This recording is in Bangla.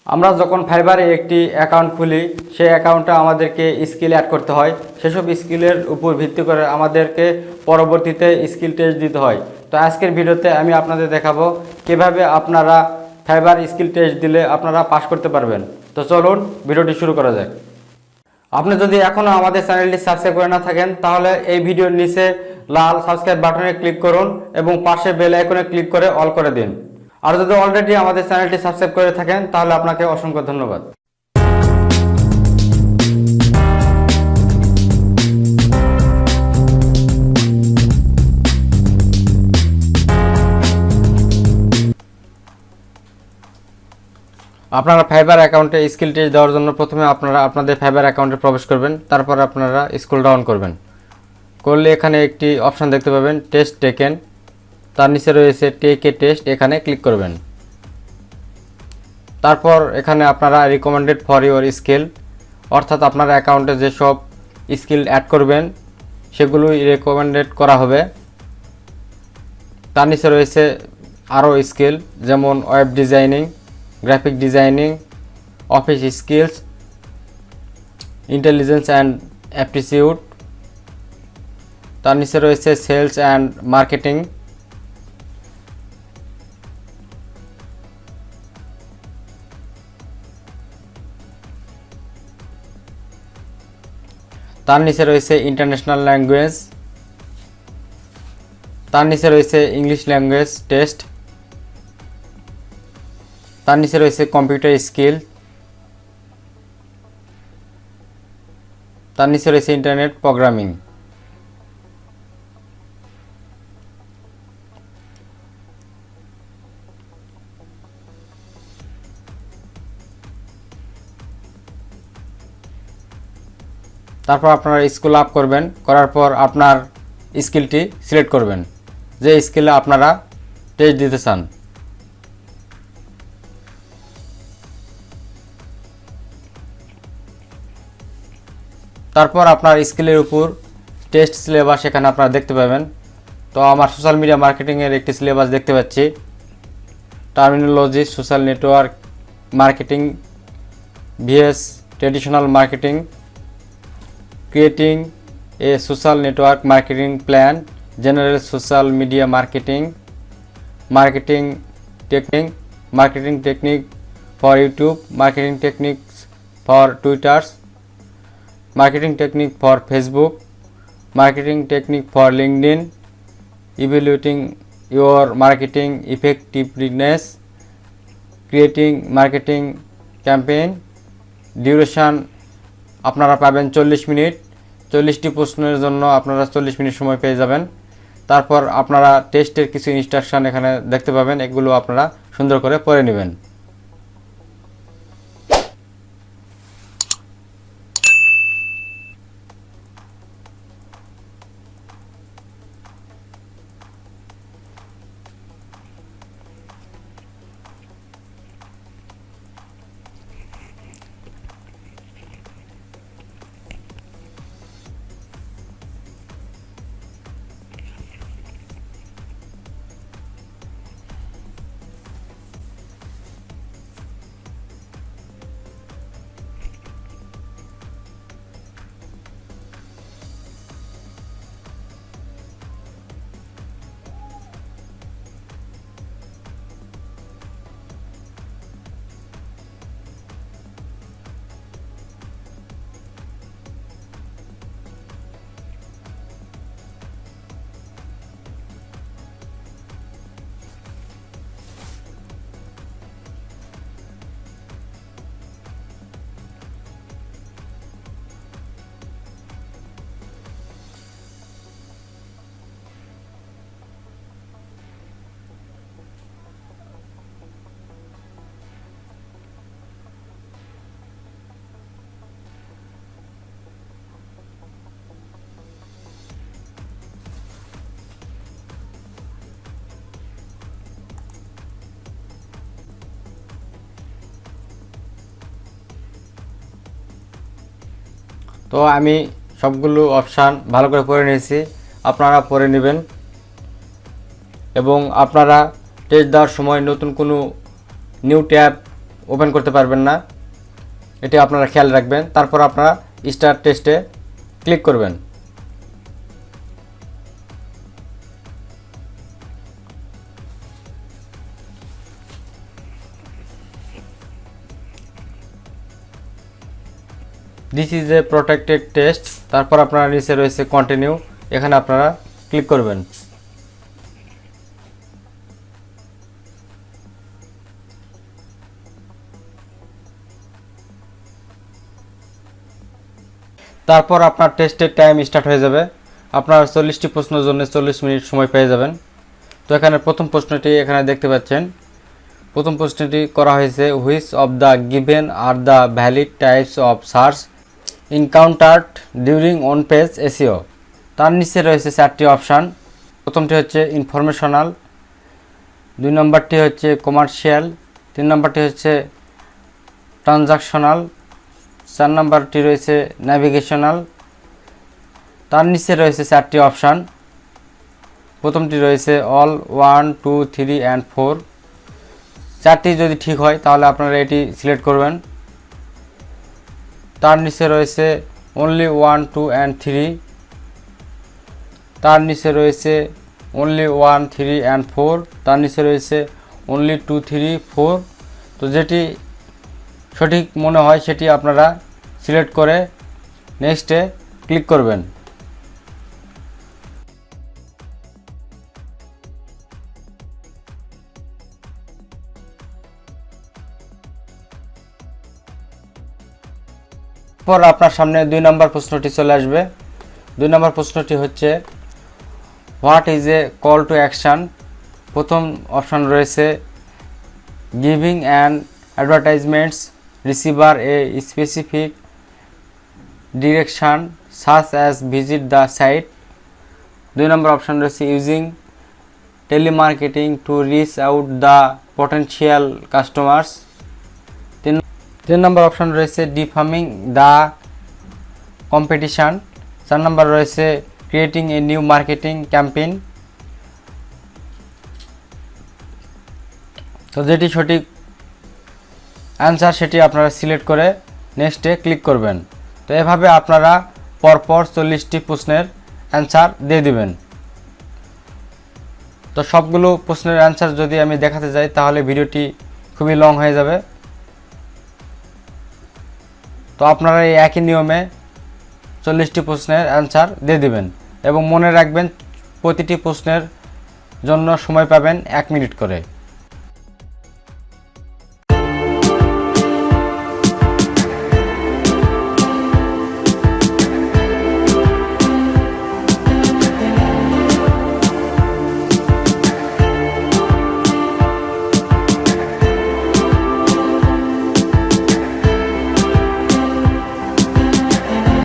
আমরা যখন ফাইবারে একটি অ্যাকাউন্ট খুলি সেই অ্যাকাউন্টে আমাদেরকে স্কিল অ্যাড করতে হয়। সেসব স্কিলের উপর ভিত্তি করে আমাদেরকে পরবর্তীতে স্কিল টেস্ট দিতে হয়। তো আজকের ভিডিওতে আমি আপনাদের দেখাবো কিভাবে আপনারা ফাইবার স্কিল টেস্ট দিলে আপনারা পাস করতে পারবেন। তো চলুন ভিডিওটি শুরু করা যাক। আপনি যদি এখনও আমাদের চ্যানেলটি সাবস্ক্রাইব করে না থাকেন তাহলে এই ভিডিওর নিচে লাল সাবস্ক্রাইব বাটনে ক্লিক করুন এবং পাশে বেল আইকনে ক্লিক করে অল করে দিন। আর যদি অলরেডি আমাদের চ্যানেলটি সাবস্ক্রাইব করে থাকেন তাহলে আপনাকে অসংখ্য ধন্যবাদ। আপনারা ফাইবার অ্যাকাউন্টে স্কিল টেস্ট দেওয়ার জন্য প্রথমে আপনারা আপনাদের ফাইবার অ্যাকাউন্টে প্রবেশ করবেন, তারপর আপনারা স্ক্রল ডাউন করবেন। করলে এখানে একটি অপশান দেখতে পাবেন টেস্ট টেকেন, তার নিচে রয়েছে টেক এ টেস্ট, এখানে ক্লিক করবেন। তারপর এখানে আপনারা রিকমেন্ডেড ফর ইউর স্কিল, অর্থাৎ আপনার অ্যাকাউন্টে যেসব স্কিল অ্যাড করবেন সেগুলোই রেকমেন্ডেড করা হবে। তার নিচে রয়েছে আরও স্কিল, যেমন web designing, graphic designing, office skills, intelligence and aptitude. তার নিচে রয়েছে সেলস অ্যান্ড মার্কেটিং। তার নিচে রয়েছে ইন্টারন্যাশনাল ল্যাঙ্গুয়েজ। তার নিচে রয়েছে ইংলিশ ল্যাঙ্গুয়েজ টেস্ট। তার নিচে রয়েছে কম্পিউটার স্কিল। তার নিচে রয়েছে ইন্টারনেট প্রোগ্রামিং। তারপর আপনারা স্কুল আপ করবেন, করার পর আপনার স্কিলটি সিলেক্ট করবেন যে স্কিলে আপনারা টেস্ট দিতে চান। তারপর আপনার স্কিলের উপর টেস্ট সিলেবাস এখানে আপনারা দেখতে পাবেন। তো আমার সোশ্যাল মিডিয়া মার্কেটিংয়ের একটি সিলেবাস দেখতে পাচ্ছি। Terminology, social network marketing VS traditional marketing, creating a social network marketing plan, general social media marketing, marketing technique for YouTube, marketing techniques for Twitters, marketing technique for Facebook, marketing technique for LinkedIn, evaluating your marketing effectiveness, creating marketing campaign. Duration আপনারা পাবেন 40 মিনিট। 40টি প্রশ্নের জন্য আপনারা 40 মিনিট সময় পেয়ে যাবেন। তারপর আপনারা টেস্টের কিছু ইনস্ট্রাকশন এখানে দেখতে পাবেন, এগুলো আপনারা সুন্দর করে পড়ে নেবেন। তো আমি সবগুলো অপশান ভালো করে পড়ে নিয়েছি, আপনারা পড়ে নেবেন। এবং আপনারা টেস্ট দেওয়ার সময় নতুন কোনো নিউ ট্যাব ওপেন করতে পারবেন না, এটি আপনারা খেয়াল রাখবেন। তারপর আপনারা স্টার্ট টেস্টে ক্লিক করবেন। This is a protected test. তারপর আপনারা নিচে রয়েছে কন্টিনিউ, এখানে আপনারা ক্লিক করবেন। তারপর আপনার টেস্টের টাইম স্টার্ট হয়ে যাবে। আপনার 40টি প্রশ্নের জন্য 40 মিনিট সময় পেয়ে যাবেন। তো এখানে প্রথম প্রশ্নটি এখানে দেখতে পাচ্ছেন। প্রথম প্রশ্নটি করা হয়েছে, which of the given are the valid types of search encountered during on page SEO. তার নিচে রয়েছে 4টি অপশান। প্রথমটি হচ্ছে ইনফরমেশনাল, 2 নম্বরটি হচ্ছে কমার্শিয়াল, 3 নম্বরটি হচ্ছে ট্রানজাকশনাল, 4 নম্বরটি রয়েছে ন্যাভিগেশনাল। তার নিচে রয়েছে 4টি অপশান। প্রথমটি রয়েছে অল 1, 2, 3 অ্যান্ড 4। 4টি যদি ঠিক হয় তাহলে আপনারা এটি সিলেক্ট করবেন। তার নিচে রয়েছে অনলি 1, 2 অ্যান্ড 3। তার নিচে রয়েছে অনলি 1, 3 অ্যান্ড 4। তার নিচে রয়েছে অনলি 2, 3, 4। তো যেটি সঠিক মনে হয় সেটি আপনারা সিলেক্ট করে নেক্সটে ক্লিক করবেন। পর আপনার সামনে 2 নম্বর প্রশ্নটি চলে আসবে। 2 নম্বর প্রশ্নটি হচ্ছে, what is a call to action. প্রথম অপশান রয়েছে giving and advertisements receiver a specific direction such as visit the site. 2 নম্বর অপশান রয়েছে using telemarketing to reach out the potential customers. 3 নম্বর অপশান রয়েছে ডিফার্মিং দ্য কম্পিটিশান। 4 নম্বর রয়েছে creating a new marketing campaign. তো যেটি সঠিক অ্যান্সার সেটি আপনারা সিলেক্ট করে নেক্সটে ক্লিক করবেন। তো এভাবে আপনারা পরপর 40টি প্রশ্নের অ্যান্সার দিয়ে দিবেন। তো সবগুলো প্রশ্নের অ্যান্সার যদি আমি দেখাতে যাই তাহলে ভিডিওটি খুবই লং হয়ে যাবে। তো আপনারা এই একই নিয়মে 40টি প্রশ্নের অ্যান্সার দিয়ে দিবেন এবং মনে রাখবেন প্রতিটি প্রশ্নের জন্য সময় পাবেন 1 মিনিট করে।